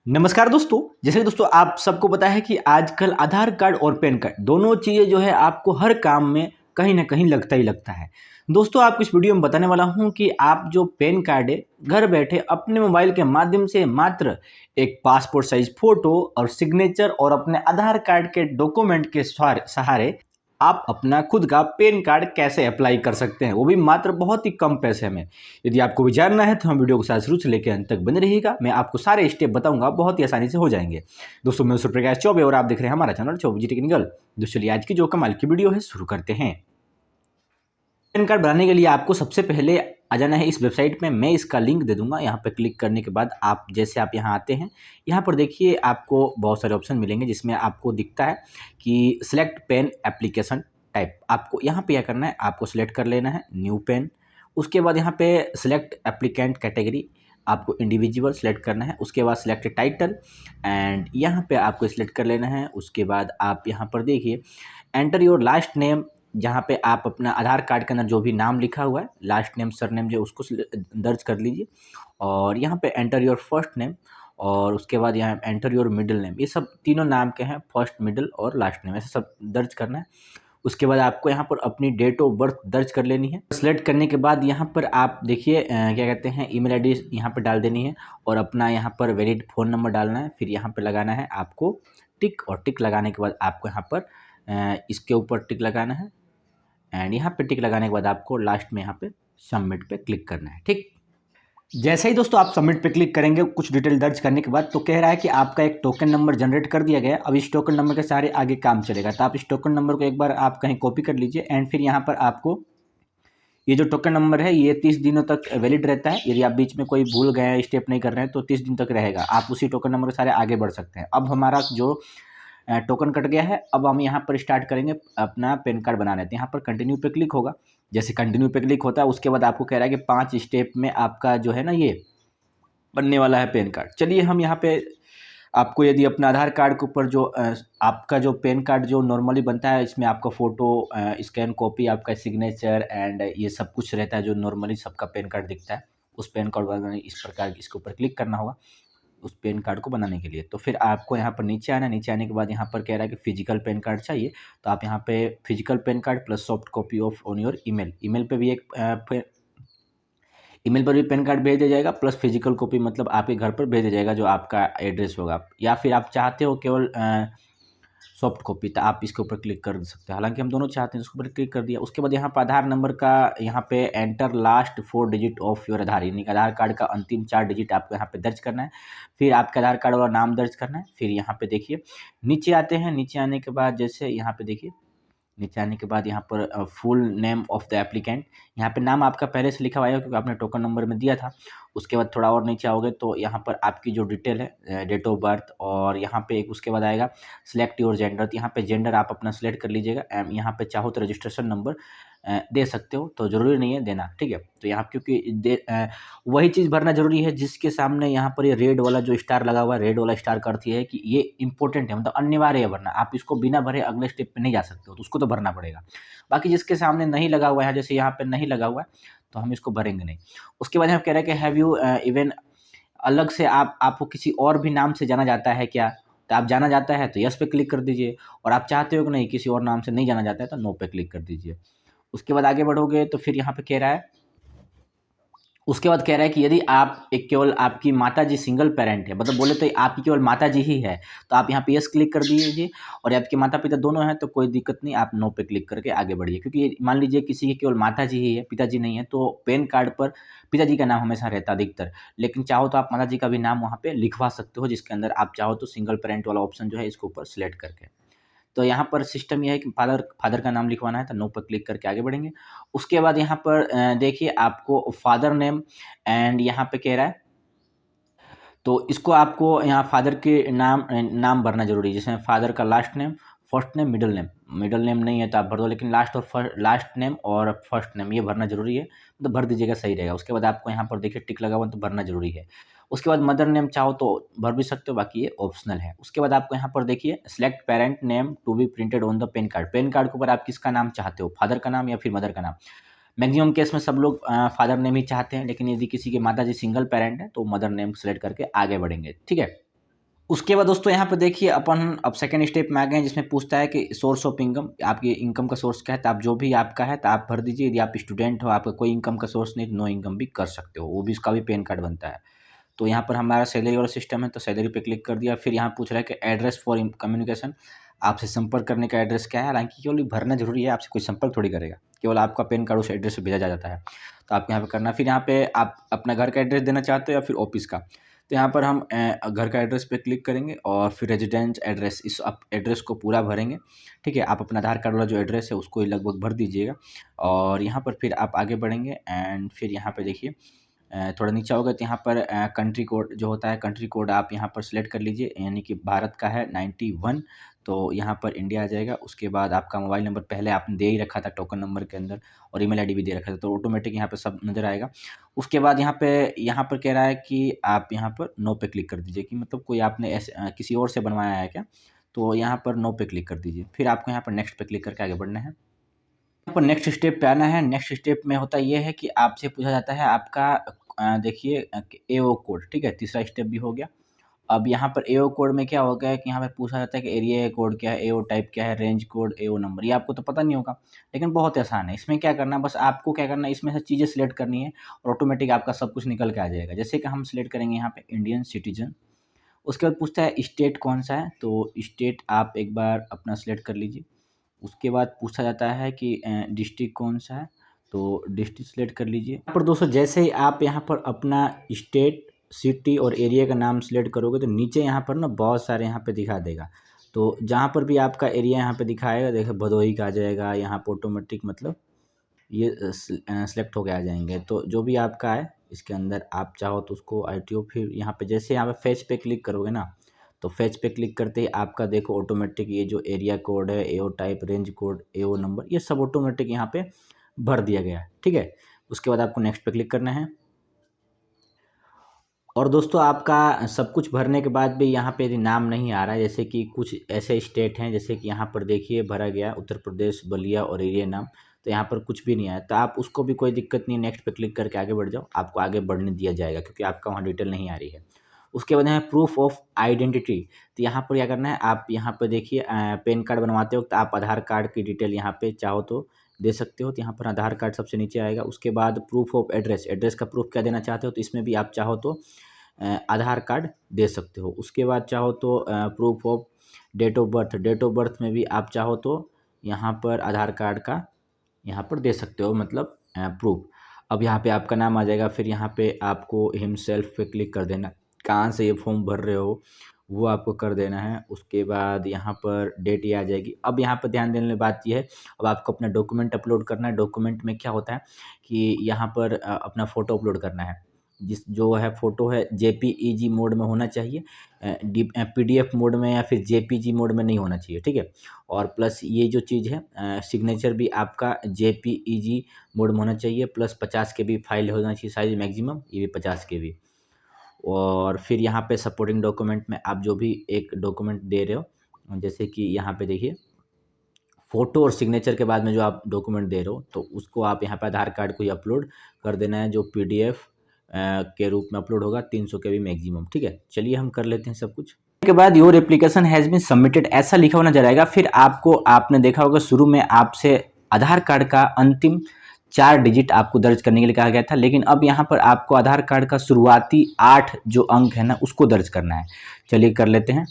नमस्कार दोस्तों। जैसे कि दोस्तों आप सबको पता है कि आजकल आधार कार्ड और पैन कार्ड दोनों चीज़ें जो है आपको हर काम में कहीं ना कहीं लगता ही लगता है। दोस्तों आपको इस वीडियो में बताने वाला हूं कि आप जो पैन कार्ड है घर बैठे अपने मोबाइल के माध्यम से मात्र एक पासपोर्ट साइज फोटो और सिग्नेचर और अपने आधार कार्ड के डॉक्यूमेंट के सहारे आप अपना खुद का पैन कार्ड कैसे अप्लाई कर सकते हैं, वो भी मात्र बहुत ही कम पैसे में। यदि आपको भी जानना है तो हम वीडियो को साथ शुरू से लेकर अंत तक बने रहिएगा। मैं आपको सारे स्टेप बताऊंगा, बहुत ही आसानी से हो जाएंगे। दोस्तों मैं सूर्यप्रकाश चौबे और आप देख रहे हैं हमारा चैनल चौबे जी टेक्निकल। दोस्तों चलिए आज की जो कमाल की वीडियो है शुरू करते हैं। पैन कार्ड बनाने के लिए आपको सबसे पहले आ जाना है इस वेबसाइट में। मैं इसका लिंक दे दूंगा। यहाँ पर क्लिक करने के बाद आप यहाँ आते हैं, यहाँ पर देखिए आपको बहुत सारे ऑप्शन मिलेंगे जिसमें आपको दिखता है कि सिलेक्ट पेन एप्लीकेशन टाइप। आपको यहाँ पे क्या करना है, आपको सिलेक्ट कर लेना है न्यू पेन। उसके बाद यहाँ पे सिलेक्ट एप्लीकेंट कैटेगरी, आपको इंडिविजुअल सेलेक्ट करना है। उसके बाद सिलेक्ट टाइटल एंड यहाँ पे आपको सिलेक्ट कर लेना है। उसके बाद आप यहाँ पर देखिए एंटर योर लास्ट नेम, जहाँ पे आप अपना आधार कार्ड के अंदर जो भी नाम लिखा हुआ है लास्ट नेम सरनेम जो उसको दर्ज कर लीजिए। और यहाँ पे एंटर योर फर्स्ट नेम और उसके बाद यहाँ एंटर योर मिडिल नेम। ये सब तीनों नाम के हैं, फर्स्ट मिडिल और लास्ट नेम, ऐसे सब दर्ज करना है। उसके बाद आपको यहाँ पर अपनी डेट ऑफ बर्थ दर्ज कर लेनी है। सेलेक्ट करने के बाद यहाँ पर आप देखिए क्या कहते हैं ईमेल आईडी यहाँ पर डाल देनी है और अपना यहाँ पर वैलिड फ़ोन नंबर डालना है। फिर यहाँ पर लगाना है आपको टिक, और टिक लगाने के बाद आपको यहाँ पर इसके ऊपर टिक लगाना है एंड यहाँ पे टिक लगाने के बाद आपको लास्ट में यहाँ पे सबमिट पे क्लिक करना है। ठीक, जैसे ही दोस्तों आप सबमिट पे क्लिक करेंगे कुछ डिटेल दर्ज करने के बाद तो कह रहा है कि आपका एक टोकन नंबर जनरेट कर दिया गया है। अब इस टोकन नंबर के सहारे आगे काम चलेगा। तो आप इस टोकन नंबर को एक बार आप कहीं कॉपी कर लीजिए एंड फिर यहाँ पर आपको ये जो टोकन नंबर है ये 30 दिनों तक वैलिड रहता है। यदि आप बीच में कोई भूल गए स्टेप नहीं कर रहे हैं तो 30 दिन तक रहेगा। आप उसी टोकन नंबर के सारे आगे बढ़ सकते हैं। अब हमारा जो टोकन कट गया है, अब हम यहाँ पर स्टार्ट करेंगे अपना पैन कार्ड बनाने। तो यहाँ पर कंटिन्यू पे क्लिक होगा। जैसे कंटिन्यू पे क्लिक होता है उसके बाद आपको कह रहा है कि 5 स्टेप में आपका जो है ना ये बनने वाला है पैन कार्ड। चलिए हम यहाँ पे आपको यदि अपना आधार कार्ड के ऊपर जो आपका जो पैन कार्ड जो नॉर्मली बनता है इसमें आपका फ़ोटो स्कैन कॉपी आपका सिग्नेचर एंड ये सब कुछ रहता है जो नॉर्मली सबका पैन कार्ड दिखता है। उस पैन कार्ड बनाने इस प्रकार इसके ऊपर क्लिक करना होगा उस पैन कार्ड को बनाने के लिए। तो फिर आपको यहाँ पर नीचे आना है। नीचे आने के बाद यहाँ पर कह रहा है कि फिजिकल पैन कार्ड चाहिए, तो आप यहाँ पे physical pan card plus soft copy of on your email. Email पे भी एक ईमेल पर भी पैन कार्ड भेज दिया जाएगा प्लस फिजिकल कॉपी, मतलब आपके घर पर भेज दिया जाएगा जो आपका एड्रेस होगा। या फिर आप चाहते हो केवल सॉफ्ट कॉपी, तो आप इसके ऊपर क्लिक कर सकते हैं। हालांकि हम दोनों चाहते हैं, इसके ऊपर क्लिक कर दिया। उसके बाद यहाँ पर आधार नंबर का यहाँ पे enter last 4 digit of your Aadhaar, यानी आधार कार्ड का अंतिम 4 डिजिट आपको यहाँ पे दर्ज करना है। फिर आपके आधार कार्ड वाला नाम दर्ज करना है। फिर यहाँ पे देखिए नीचे आते हैं। नीचे आने के बाद जैसे यहाँ पे देखिए नीचे आने के बाद यहाँ पर full name of the applicant, यहाँ पे नाम आपका पहले से लिखा हुआ है क्योंकि आपने टोकन नंबर में दिया था। उसके बाद थोड़ा और नीचे आओगे तो यहाँ पर आपकी जो डिटेल है डेट ऑफ बर्थ, और यहाँ पे एक उसके बाद आएगा सिलेक्ट योर जेंडर। तो यहाँ पे जेंडर आप अपना सिलेक्ट कर लीजिएगा। यहाँ पे चाहो तो रजिस्ट्रेशन नंबर दे सकते हो, तो ज़रूरी नहीं है देना, ठीक है। तो यहाँ क्योंकि वही चीज़ भरना जरूरी है जिसके सामने यहाँ पर ये रेड वाला जो स्टार लगा हुआ है, रेड वाला स्टार करती है कि ये इंपॉर्टेंट है, मतलब अनिवार्य है भरना। आप इसको बिना भरे अगले स्टेप पे नहीं जा सकते हो, तो उसको तो भरना पड़ेगा। बाकी जिसके सामने नहीं लगा हुआ है, जैसे यहाँ पे नहीं लगा हुआ है, तो हम इसको भरेंगे नहीं। उसके बाद हम कह रहे हैं कि हैव यू इवन, अलग से आपको किसी और भी नाम से जाना जाता है क्या? तो आप जाना जाता है तो यस पे क्लिक कर दीजिए, और आप चाहते हो कि नहीं किसी और नाम से नहीं जाना जाता है तो नो पे क्लिक कर दीजिए। उसके बाद आगे बढ़ोगे तो फिर यहाँ पे कह रहा है, उसके बाद कह रहा है कि यदि आप एक केवल आपकी माताजी सिंगल पेरेंट है, मतलब बोले तो आपकी केवल माताजी ही है, तो आप यहाँ पे यस क्लिक कर दीजिए। और आपके माता पिता दोनों हैं तो कोई दिक्कत नहीं, आप नो पे क्लिक करके आगे बढ़िए। क्योंकि मान लीजिए किसी की केवल माताजी ही है, पिताजी नहीं है, तो पैन कार्ड पर पिताजी का नाम हमेशा रहता है अधिकतर। लेकिन चाहो तो आप माताजी का भी नाम वहाँ पे लिखवा सकते हो, जिसके अंदर आप चाहो तो सिंगल पेरेंट वाला ऑप्शन जो है इसके ऊपर सिलेक्ट करके। तो यहाँ पर सिस्टम यह है कि फादर का नाम लिखवाना है, तो नो पर क्लिक करके आगे बढ़ेंगे। उसके बाद यहाँ पर देखिए आपको फादर नेम एंड यहाँ पे कह रहा है, तो इसको आपको यहाँ फादर के नाम भरना जरूरी है। जैसे फादर का last name, first name, middle name. Middle name नहीं है तो आप भर दो, लेकिन लास्ट नेम और फर्स्ट नेम ये भरना जरूरी है, तो भर दीजिएगा, सही रहेगा। उसके बाद आपको यहाँ पर देखिए टिक लगा हुआ तो भरना जरूरी है। उसके बाद मदर नेम चाहो तो भर भी सकते हो, बाकी ये ऑप्शनल है। उसके बाद आपको यहाँ पर देखिए select parent name to be printed on the PAN card. PAN card के ऊपर आप किसका नाम चाहते हो, फादर का नाम या फिर मदर का नाम। मैक्सिमम केस में सब लोग फादर नेम ही चाहते हैं, लेकिन यदि किसी के माताजी सिंगल पेरेंट है तो मदर नेम सेलेक्ट करके आगे बढ़ेंगे, ठीक है। उसके बाद दोस्तों यहाँ पे देखिए अपन अब सेकंड स्टेप में आ गए हैं, जिसमें पूछता है कि सोर्स ऑफ इनकम, आपकी इनकम का सोर्स क्या है। तो आप जो भी आपका है तो आप भर दीजिए। यदि आप स्टूडेंट हो, आपका कोई इनकम का सोर्स नहीं, नो इनकम भी कर सकते हो, वो भी उसका भी पैन कार्ड बनता है। तो यहाँ पर हमारा सैलरी वाला सिस्टम है, तो सैलरी पे क्लिक कर दिया। फिर यहाँ पूछ रहा है कि एड्रेस फॉर कम्युनिकेशन, आपसे संपर्क करने का एड्रेस क्या है। हालांकि केवल भरना जरूरी है, आपसे कोई संपर्क थोड़ी करेगा, केवल आपका पैन कार्ड उस एड्रेस पे भेजा जाता है। तो आपको यहाँ पे करना, फिर यहाँ पे आप अपना घर का एड्रेस देना चाहते हो या फिर ऑफिस का। तो यहाँ पर हम घर का एड्रेस पे क्लिक करेंगे और फिर रेजिडेंस एड्रेस, इस आप एड्रेस को पूरा भरेंगे। ठीक है, आप अपना आधार कार्ड वाला जो एड्रेस है उसको लगभग भर दीजिएगा। और यहाँ पर फिर आप आगे बढ़ेंगे एंड फिर यहाँ पे देखिए थोड़ा नीचे होगा तो यहाँ पर कंट्री कोड जो होता है, कंट्री कोड आप यहाँ पर सिलेक्ट कर लीजिए। यानी कि भारत का है 91, तो यहाँ पर इंडिया आ जाएगा। उसके बाद आपका मोबाइल नंबर पहले आपने दे ही रखा था टोकन नंबर के अंदर, और ईमेल आईडी भी दे रखा था, तो ऑटोमेटिक यहाँ पे सब नज़र आएगा। उसके बाद यहाँ पर कह रहा है कि आप यहाँ पर नो पे क्लिक कर दीजिए, कि मतलब कोई आपने ऐसे किसी और से बनवाया है क्या। तो यहाँ पर नो पे क्लिक कर दीजिए। फिर आपको यहाँ पर नेक्स्ट पे क्लिक करके आगे बढ़ना है। यहाँ पर नेक्स्ट स्टेप पे आना है। नेक्स्ट स्टेप में होता ये है कि आपसे पूछा जाता है आपका देखिए एओ कोड। ठीक है, तीसरा स्टेप भी हो गया। अब यहाँ पर एओ कोड में क्या हो गया है कि यहाँ पे पूछा जाता है कि एरिया कोड क्या है, एओ टाइप क्या है, रेंज कोड, एओ नंबर। ये आपको तो पता नहीं होगा, लेकिन बहुत आसान है। इसमें क्या करना है, बस आपको क्या करना है, इसमें से चीज़ें सिलेक्ट करनी है और ऑटोमेटिक आपका सब कुछ निकल के आ जाएगा। जैसे कि हम सिलेक्ट करेंगे यहाँ पे इंडियन सिटीजन। उसके बाद पूछता है स्टेट कौन सा है, तो स्टेट आप एक बार अपना सिलेक्ट कर लीजिए। उसके बाद पूछा जाता है कि डिस्ट्रिक्ट कौन सा है, तो डिस्ट्रिक्ट सेलेक्ट कर लीजिए। यहाँ पर दोस्तों जैसे ही आप यहाँ पर अपना स्टेट, सिटी और एरिया का नाम सेलेक्ट करोगे तो नीचे यहाँ पर ना बहुत सारे यहाँ पे दिखा देगा। तो जहाँ पर भी आपका एरिया यहाँ पे दिखाएगा, देखो भदोही का आ जाएगा यहाँ पर ऑटोमेटिक, मतलब ये सेलेक्ट होके आ जाएंगे। तो जो भी आपका है इसके अंदर आप चाहो तो उसको आईटीओ, फिर यहाँ पे जैसे यहाँ पे फैच पे क्लिक करोगे ना, तो फैच पे क्लिक करते ही आपका देखो ऑटोमेटिक ये जो एरिया कोड है, एओ टाइप, रेंज कोड, एओ नंबर, ये सब ऑटोमेटिक यहाँ पे भर दिया गया है। ठीक है, उसके बाद आपको नेक्स्ट पे क्लिक करना है। और दोस्तों आपका सब कुछ भरने के बाद भी यहाँ पे यदि नाम नहीं आ रहा है, जैसे कि कुछ ऐसे स्टेट हैं, जैसे कि यहाँ पर देखिए भरा गया उत्तर प्रदेश, बलिया और एरिया नाम, तो यहाँ पर कुछ भी नहीं आया, तो आप उसको भी कोई दिक्कत नहीं, नेक्स्ट पे क्लिक करके आगे बढ़ जाओ, आपको आगे बढ़ने दिया जाएगा क्योंकि आपका वहाँ डिटेल नहीं आ रही है। उसके बाद यहाँ प्रूफ ऑफ आइडेंटिटी, तो यहाँ पर क्या करना है, आप यहाँ पर देखिए पैन कार्ड बनवाते हो तो आप आधार कार्ड की डिटेल यहाँ पे चाहो तो दे सकते हो, तो यहाँ पर आधार कार्ड सबसे नीचे आएगा। उसके बाद प्रूफ ऑफ एड्रेस, एड्रेस का प्रूफ क्या देना चाहते हो, तो इसमें भी आप चाहो तो आधार कार्ड दे सकते हो। उसके बाद चाहो तो proof of date of birth, date of birth में भी आप चाहो तो यहाँ पर आधार कार्ड का यहाँ पर दे सकते हो, मतलब प्रूफ। अब यहाँ पे आपका नाम आ जाएगा, फिर यहाँ पे आपको हिमसेल्फ पे क्लिक कर देना, कहाँ से ये फॉर्म भर रहे हो वो आपको कर देना है। उसके बाद यहाँ पर डेट ये आ जाएगी। अब यहाँ पर ध्यान देने वाली बात ये है, अब आपको अपना डॉक्यूमेंट अपलोड करना है। डॉक्यूमेंट में क्या होता है कि यहाँ पर अपना फ़ोटो अपलोड करना है। जिस जो है फ़ोटो है जेपीईजी मोड में होना चाहिए, पीडीएफ मोड में या फिर जेपीजी मोड में नहीं होना चाहिए। ठीक है, और प्लस ये जो चीज़ है सिग्नेचर भी आपका जेपीईजी मोड में होना चाहिए, प्लस 50 के बी फाइल होना चाहिए साइज मैक्सिमम, ये भी 50 के बी। और फिर यहाँ पे सपोर्टिंग डॉक्यूमेंट में आप जो भी एक डॉक्यूमेंट दे रहे हो, जैसे कि यहाँ पे देखिए फ़ोटो और सिग्नेचर के बाद में जो आप डॉक्यूमेंट दे रहे हो, तो उसको आप यहाँ पे आधार कार्ड को ही अपलोड कर देना है, जो पीडीएफ के रूप में अपलोड होगा, 300 के बी मैक्सिमम। ठीक है, चलिए हम कर लेते हैं सब कुछ। के बाद your application has been submitted ऐसा लिखा हुआ नजर आएगा। फिर आपको, आपने देखा होगा शुरू में आपसे आधार कार्ड का अंतिम 4 डिजिट आपको दर्ज करने के लिए कहा गया था, लेकिन अब यहाँ पर आपको आधार कार्ड का शुरुआती 8 जो अंक है ना उसको दर्ज करना है। चलिए कर लेते हैं।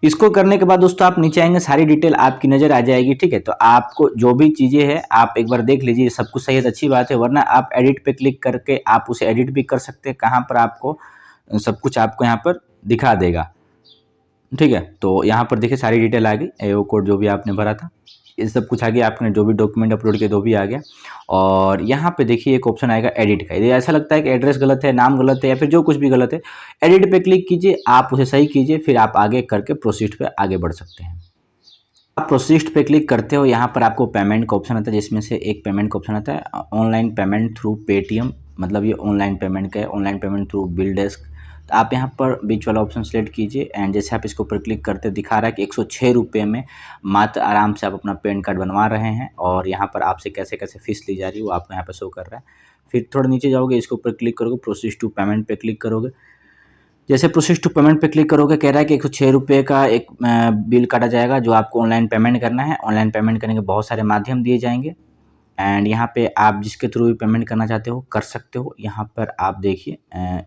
इसको करने के बाद दोस्तों आप नीचे आएंगे, सारी डिटेल आपकी नज़र आ जाएगी। ठीक है, तो आपको जो भी चीज़ें हैं आप एक बार देख लीजिए, सब कुछ सही है तो अच्छी बात है, वरना आप एडिट पे क्लिक करके आप उसे एडिट भी कर सकते हैं, कहाँ पर आपको सब कुछ आपको यहाँ पर दिखा देगा। ठीक है, तो यहाँ पर देखिए सारी डिटेल आ गई, एओ कोड जो भी आपने भरा था ये सब कुछ आ गया, आपने जो भी डॉक्यूमेंट अपलोड किया वो भी आ गया। और यहाँ पे देखिए एक ऑप्शन आएगा एडिट का। यदि ऐसा लगता है कि एड्रेस गलत है, नाम गलत है या फिर जो कुछ भी गलत है, एडिट पे क्लिक कीजिए, आप उसे सही कीजिए, फिर आप आगे करके प्रोसीड पे आगे बढ़ सकते हैं। आप प्रोसीड पे क्लिक करते हो, यहाँ पर आपको पेमेंट का ऑप्शन आता है, जिसमें से एक पेमेंट का ऑप्शन आता है ऑनलाइन पेमेंट थ्रू पेटीएम, मतलब ये ऑनलाइन पेमेंट का है, online payment through bill desk. तो आप यहाँ पर बीच वाला ऑप्शन सेलेक्ट कीजिए एंड जैसे आप इसके ऊपर क्लिक करते दिखा रहा है कि 106 रुपये में मात्र आराम से आप अपना पैन कार्ड बनवा रहे हैं। और यहाँ पर आपसे कैसे कैसे फीस ली जा रही है वो आपको यहाँ पर शो कर रहा है। फिर थोड़ा नीचे जाओगे, इसके ऊपर क्लिक करोगे, प्रोसीड टू पेमेंट पे क्लिक करोगे, जैसे प्रोसेस टू पेमेंट पे क्लिक करोगे, कह रहा है कि 106 रुपये का एक बिल काटा जाएगा जो आपको ऑनलाइन पेमेंट करना है। ऑनलाइन पेमेंट करने के बहुत सारे माध्यम दिए जाएंगे एंड यहाँ पे आप जिसके थ्रू भी पेमेंट करना चाहते हो कर सकते हो। यहाँ पर आप देखिए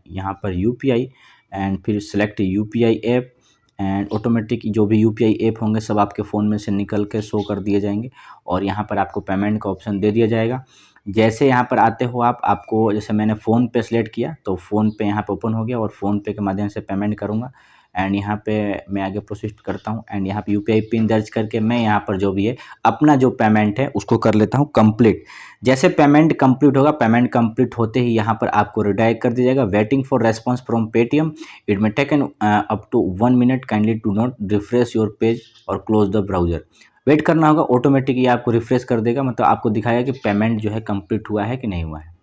यहाँ पर यूपीआई एंड फिर select UPI app and automatic जो भी यूपीआई ऐप होंगे सब आपके फ़ोन में से निकल के शो कर दिए जाएंगे और यहाँ पर आपको पेमेंट का ऑप्शन दे दिया जाएगा। जैसे यहाँ पर आते हो आप, आपको जैसे मैंने फ़ोन पे सेलेक्ट किया तो फ़ोन पे यहाँ पे ओपन हो गया और फ़ोन पे के माध्यम से पेमेंट करूँगा एंड यहाँ पे मैं आगे प्रोसीड करता हूँ एंड यहाँ पे यूपीआई पिन दर्ज करके मैं यहाँ पर जो भी है अपना जो पेमेंट है उसको कर लेता हूँ कंप्लीट। जैसे पेमेंट कंप्लीट होगा, पेमेंट कंप्लीट होते ही यहाँ पर आपको रिडायरेक्ट कर दिया जाएगा waiting for response from Paytm, it may taken up to 1 minute, kindly do not refresh your page और क्लोज द ब्राउज़र। वेट करना होगा, ऑटोमेटिक ये आपको रिफ्रेश कर देगा, मतलब आपको दिखाएगा कि पेमेंट जो है कंप्लीट हुआ है कि नहीं हुआ है।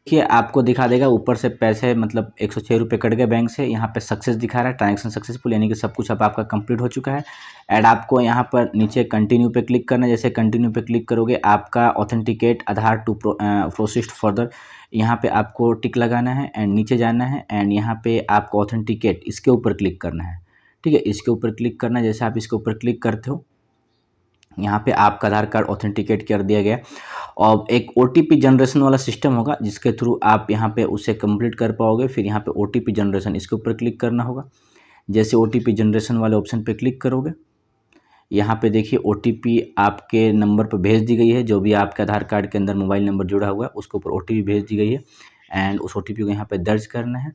देखिए आपको दिखा देगा ऊपर से पैसे मतलब 106 रुपये कट गए बैंक से। यहाँ पे सक्सेस दिखा रहा है, ट्रांजैक्शन सक्सेसफुल, यानी कि सब कुछ अब आपका कंप्लीट हो चुका है। एंड आपको यहाँ पर नीचे कंटिन्यू पे क्लिक करना है। जैसे कंटिन्यू पे क्लिक करोगे आपका authenticate Aadhaar to proceed further, यहाँ पे आपको टिक लगाना है एंड नीचे जाना है एंड यहाँ पे आपको ऑथेंटिकेट इसके ऊपर क्लिक करना है। ठीक है, इसके ऊपर क्लिक करना है। जैसे आप इसके ऊपर क्लिक करते हो यहाँ पे आपका आधार कार्ड ऑथेंटिकेट कर दिया गया और एक ओटीपी जनरेशन वाला सिस्टम होगा जिसके थ्रू आप यहाँ पे उसे कंप्लीट कर पाओगे। फिर यहाँ पे ओटीपी जनरेशन इसके ऊपर क्लिक करना होगा। जैसे ओटीपी जनरेशन वाले ऑप्शन पे क्लिक करोगे यहाँ पे देखिए ओटीपी आपके नंबर पर भेज दी गई है, जो भी आपके आधार कार्ड के अंदर मोबाइल नंबर जुड़ा हुआ है उसके ऊपर ओटीपी भेज दी गई है एंड उस ओटीपी को यहाँ पे दर्ज करना है।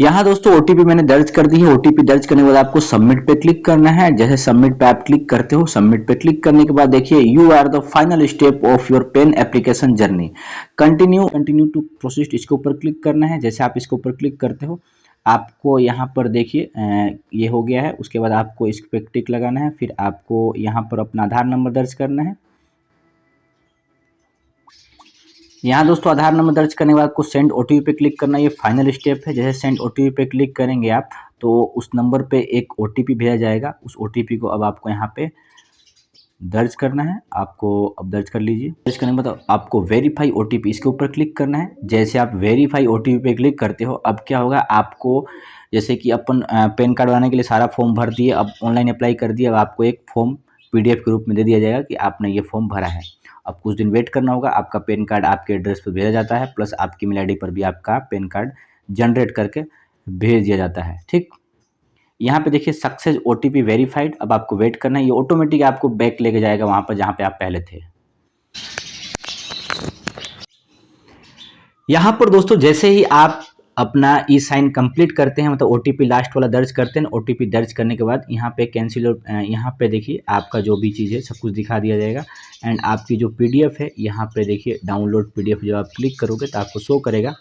यहाँ दोस्तों ओटीपी मैंने दर्ज कर दी है। ओटीपी दर्ज करने के बाद आपको सबमिट पे क्लिक करना है। जैसे सबमिट पे आप क्लिक करते हो, सबमिट पे क्लिक करने के बाद देखिए you are the final step of your PAN application journey, continue to proceed, इसके ऊपर क्लिक करना है। जैसे आप इसके ऊपर क्लिक करते हो आपको यहाँ पर देखिए ये हो गया है। उसके बाद आपको इस पे टिक लगाना है। फिर आपको यहाँ पर अपना आधार नंबर दर्ज करना है। यहाँ दोस्तों आधार नंबर दर्ज करने के बाद आपको सेंड ओटीपी पे क्लिक करना, ये फाइनल स्टेप है। जैसे सेंड ओटीपी पे क्लिक करेंगे आप तो उस नंबर पे एक ओटीपी भेजा जाएगा। उस ओटीपी को अब आपको यहाँ पे दर्ज करना है। आपको अब दर्ज कर लीजिए। दर्ज करने के बाद आपको वेरीफाई ओटीपी इसके ऊपर क्लिक करना है। जैसे आप वेरीफाई ओटीपी पे क्लिक करते हो अब क्या होगा, आपको जैसे कि अपन पैन कार्ड बनाने के लिए सारा फॉर्म भर दिए, अब ऑनलाइन अप्लाई कर दिए, अब आपको एक फॉर्म पीडीएफ के रूप में दे दिया जाएगा कि आपने ये फॉर्म भरा है। अब कुछ दिन वेट करना होगा, आपका पैन कार्ड आपके एड्रेस पर भेजा जाता है, प्लस आपकी ईमेल आईडी पर भी आपका पैन कार्ड जनरेट करके भेज दिया जाता है। ठीक, यहाँ पे देखिए सक्सेस ओटीपी वेरीफाइड। अब आपको वेट करना है, ये ऑटोमेटिक आपको बैक लेके जाएगा वहाँ पर जहाँ पे आप पहले थे। यहाँ पर दोस्तों जैसे ही आप अपना ई साइन कंप्लीट करते हैं, मतलब ओटीपी लास्ट वाला दर्ज करते हैं, ओटीपी दर्ज करने के बाद यहाँ पे कैंसिल, यहाँ पे देखिए आपका जो भी चीज़ है सब कुछ दिखा दिया जाएगा एंड आपकी जो पीडीएफ है यहाँ पे देखिए डाउनलोड पीडीएफ, जो आप क्लिक करोगे तो आपको शो करेगा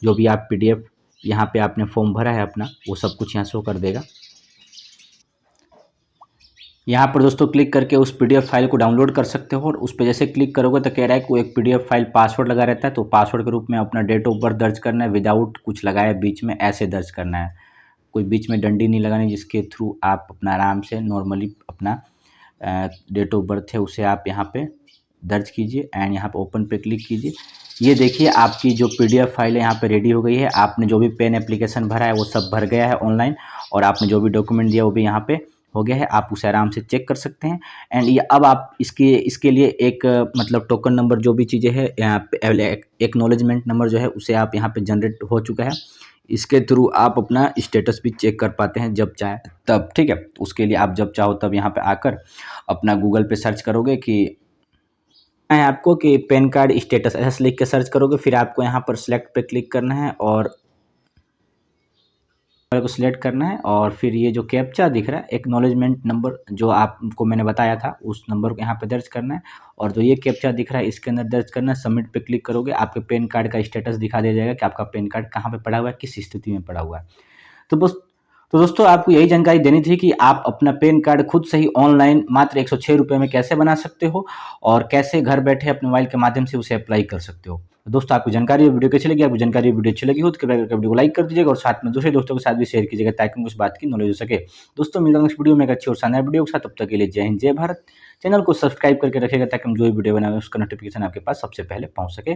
जो भी आप पीडीएफ यहाँ पे आपने फॉर्म भरा है अपना, वो सब कुछ यहाँ शो कर देगा। यहाँ पर दोस्तों क्लिक करके उस पीडीएफ फाइल को डाउनलोड कर सकते हो और उस पर जैसे क्लिक करोगे तो कह रहा है कि वो एक पीडीएफ फाइल पासवर्ड लगा रहता है, तो पासवर्ड के रूप में अपना डेट ऑफ बर्थ दर्ज करना है विदाउट कुछ लगाए बीच में, ऐसे दर्ज करना है। कोई बीच में डंडी नहीं लगानी, जिसके थ्रू आप अपना आराम से नॉर्मली अपना डेट ऑफ बर्थ है उसे आप यहाँ पे दर्ज कीजिए एंड यहाँ पे ओपन पे क्लिक कीजिए। ये देखिए आपकी जो पीडीएफ फाइल है यहाँ पे रेडी हो गई है। आपने जो भी पेन एप्लीकेशन भरा है वो सब भर गया है ऑनलाइन और आपने जो भी डॉक्यूमेंट दिया वो भी यहाँ पे हो गया है। आप उसे आराम से चेक कर सकते हैं एंड ये अब आप इसके लिए एक मतलब टोकन नंबर जो भी चीज़ें है यहाँ पे एक्नॉलेजमेंट नंबर जो है उसे आप यहाँ पे जनरेट हो चुका है। इसके थ्रू आप अपना स्टेटस भी चेक कर पाते हैं जब चाहे तब। ठीक है, उसके लिए आप जब चाहो तब यहाँ पे आकर अपना गूगल पे सर्च करोगे कि है आपको कि पैन कार्ड स्टेटस, ऐसा लिख के सर्च करोगे। फिर आपको यहाँ पर सिलेक्ट पे क्लिक करना है और को सिलेक्ट करना है और फिर ये जो कैप्चा दिख रहा है एक्नॉलेजमेंट नंबर जो आपको मैंने बताया था उस नंबर को यहाँ पे दर्ज करना है और जो ये कैप्चा दिख रहा है इसके अंदर दर्ज करना है। सबमिट पे क्लिक करोगे आपके पैन कार्ड का स्टेटस दिखा दिया जाएगा कि आपका पैन कार्ड कहाँ पे पड़ा हुआ है, किस स्थिति में पड़ा हुआ है। तो दोस्तों आपको यही जानकारी देनी थी कि आप अपना पैन कार्ड खुद से ही ऑनलाइन मात्र 106 रुपये में कैसे बना सकते हो और कैसे घर बैठे अपने मोबाइल के माध्यम से उसे अप्लाई कर सकते हो। दोस्तों आपको जानकारी वीडियो कैसी लगी, आपको जानकारी वीडियो अच्छी लगी हो तो कृपया करके वीडियो को लाइक कर दीजिएगा और साथ में दूसरे दोस्तों के साथ भी शेयर कीजिएगा ताकि उनको उस बात की नॉलेज हो सके। दोस्तों मिलता हूं नेक्स्ट वीडियो में एक अच्छी और शानदार वीडियो के साथ, तब तक के लिए जय हिंद जय भारत। चैनल को सब्सक्राइब करके रखिएगा ताकि हम जो भी वीडियो बनाए उसका नोटिफिकेशन आपके पास सबसे पहले पहुंच सके।